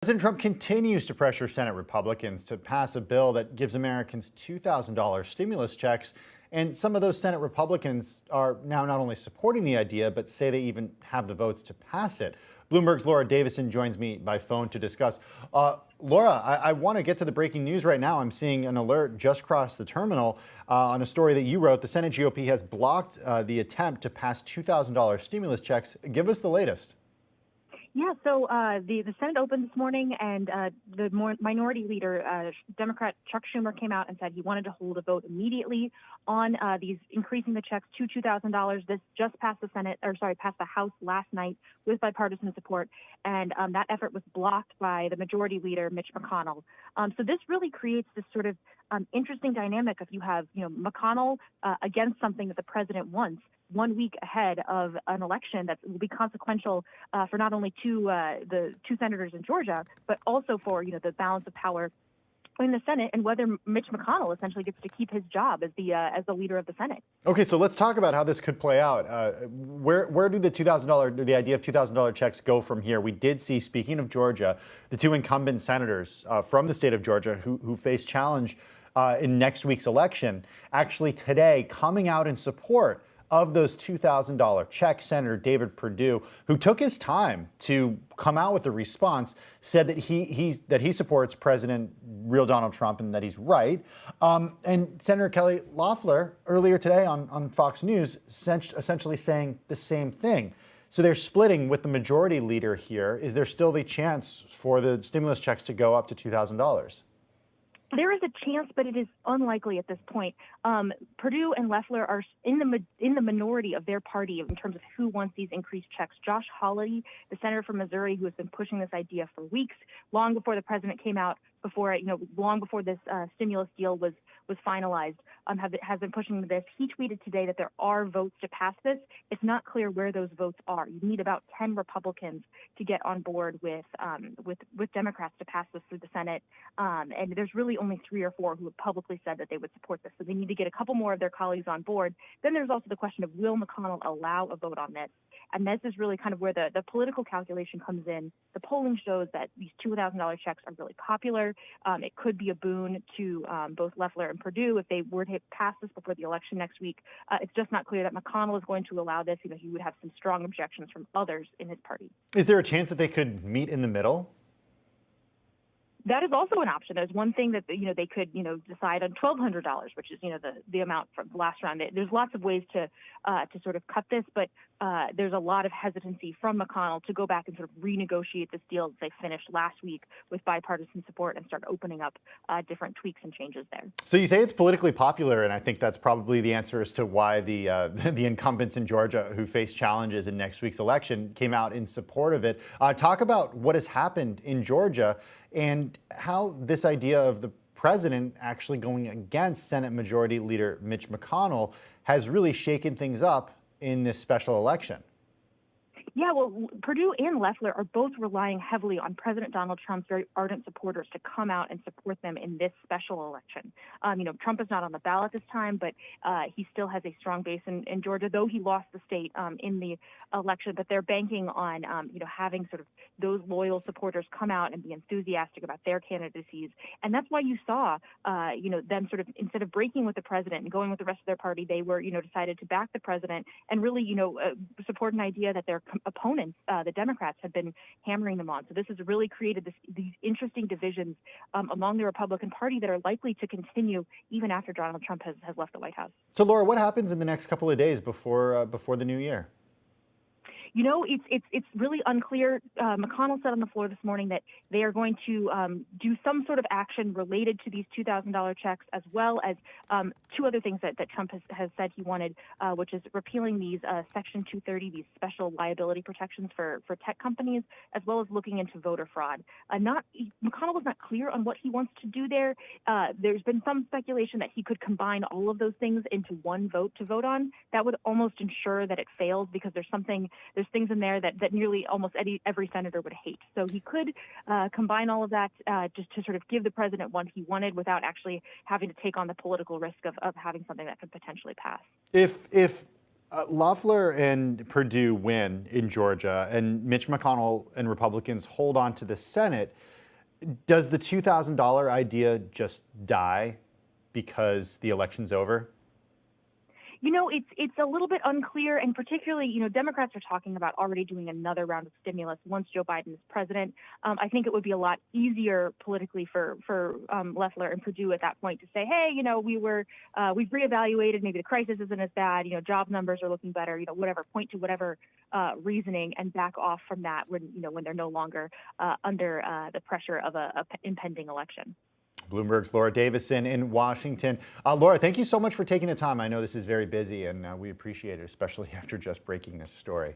President Trump continues to pressure Senate Republicans to pass a bill that gives Americans $2,000 stimulus checks. And some of those Senate Republicans are now not only supporting the idea, but say they even have the votes to pass it. Bloomberg's Laura Davison joins me by phone to discuss. Laura, I want to get to the breaking news right now. I'm seeing an alert just across the terminal on a story that you wrote. The Senate GOP has blocked the attempt to pass $2,000 stimulus checks. Give us the latest. Yeah, so the Senate opened this morning, and the Minority Leader, Democrat Chuck Schumer, came out and said he wanted to hold a vote immediately on these increasing the checks to $2,000. This just passed passed the House last night with bipartisan support, and that effort was blocked by the Majority Leader Mitch McConnell. So this really creates this sort of interesting dynamic if you have, McConnell against something that the president wants 1 week ahead of an election that will be consequential for not only the two senators in Georgia, but also for the balance of power in the Senate, and whether Mitch McConnell essentially gets to keep his job as the leader of the Senate. Okay, so let's talk about how this could play out. Where do the the idea of $2,000 checks go from here? We did see, speaking of Georgia, the two incumbent senators from the state of Georgia who face challenge in next week's election, actually today coming out in support of those $2,000 checks. Senator David Perdue, who took his time to come out with a response, said that he supports President real Donald Trump and that he's right. And Senator Kelly Loeffler earlier today on Fox News essentially saying the same thing. So they're splitting with the majority leader here. Is there still the chance for the stimulus checks to go up to $2,000? There is a chance, but it is unlikely at this point. Perdue and Loeffler are in the minority of their party in terms of who wants these increased checks. Josh Hawley, the senator from Missouri, who has been pushing this idea for weeks, long before the president came out, long before this stimulus deal was finalized, has been pushing this. He tweeted today that there are votes to pass this. It's not clear where those votes are. You need about 10 Republicans to get on board with Democrats to pass this through the Senate, and there's really only 3 or 4 who have publicly said that they would support this. So they need to get a couple more of their colleagues on board. Then there's also the question of, will McConnell allow a vote on this? And this is really kind of where the political calculation comes in. The polling shows that these $2,000 checks are really popular. It could be a boon to both Loeffler and Perdue if they were to pass this before the election next week. It's just not clear that McConnell is going to allow this. He would have some strong objections from others in his party. Is there a chance that they could meet in the middle? That is also an option. There's one thing that they could decide on $1,200, which is the amount from the last round. There's lots of ways to sort of cut this, but there's a lot of hesitancy from McConnell to go back and sort of renegotiate this deal that they finished last week with bipartisan support and start opening up different tweaks and changes there. So you say it's politically popular, and I think that's probably the answer as to why the incumbents in Georgia who face challenges in next week's election came out in support of it. Talk about what has happened in Georgia and how this idea of the president actually going against Senate Majority Leader Mitch McConnell has really shaken things up in this special election. Yeah, well, Perdue and Loeffler are both relying heavily on President Donald Trump's very ardent supporters to come out and support them in this special election. Trump is not on the ballot this time, but he still has a strong base in Georgia, though he lost the state in the election. But they're banking on, having sort of those loyal supporters come out and be enthusiastic about their candidacies. And that's why you saw, them sort of, instead of breaking with the president and going with the rest of their party, they were, decided to back the president and really, support an idea that their opponents, the Democrats, have been hammering them on. So this has really created these interesting divisions among the Republican Party that are likely to continue even after Donald Trump has left the White House. So, Laura, what happens in the next couple of days before the new year? It's really unclear. McConnell said on the floor this morning that they are going to do some sort of action related to these $2,000 checks, as well as 2 other things that Trump has said he wanted, which is repealing these Section 230, these special liability protections for tech companies, as well as looking into voter fraud. McConnell was not clear on what he wants to do there. There's been some speculation that he could combine all of those things into one vote to vote on. That would almost ensure that it fails, because there's things in there that nearly almost every senator would hate. So he could combine all of that just to sort of give the president what he wanted without actually having to take on the political risk of having something that could potentially pass. If Loeffler and Perdue win in Georgia and Mitch McConnell and Republicans hold on to the Senate, Does the $2,000 idea just die because the election's over? You know, it's a little bit unclear, and particularly, Democrats are talking about already doing another round of stimulus once Joe Biden is president. I think it would be a lot easier politically for Loeffler and Perdue at that point to say, hey, we've reevaluated, maybe the crisis isn't as bad, job numbers are looking better, whatever, point to whatever reasoning and back off from that when they're no longer under the pressure of a impending election. Bloomberg's Laura Davison in Washington. Laura, thank you so much for taking the time. I know this is very busy, and we appreciate it, especially after just breaking this story.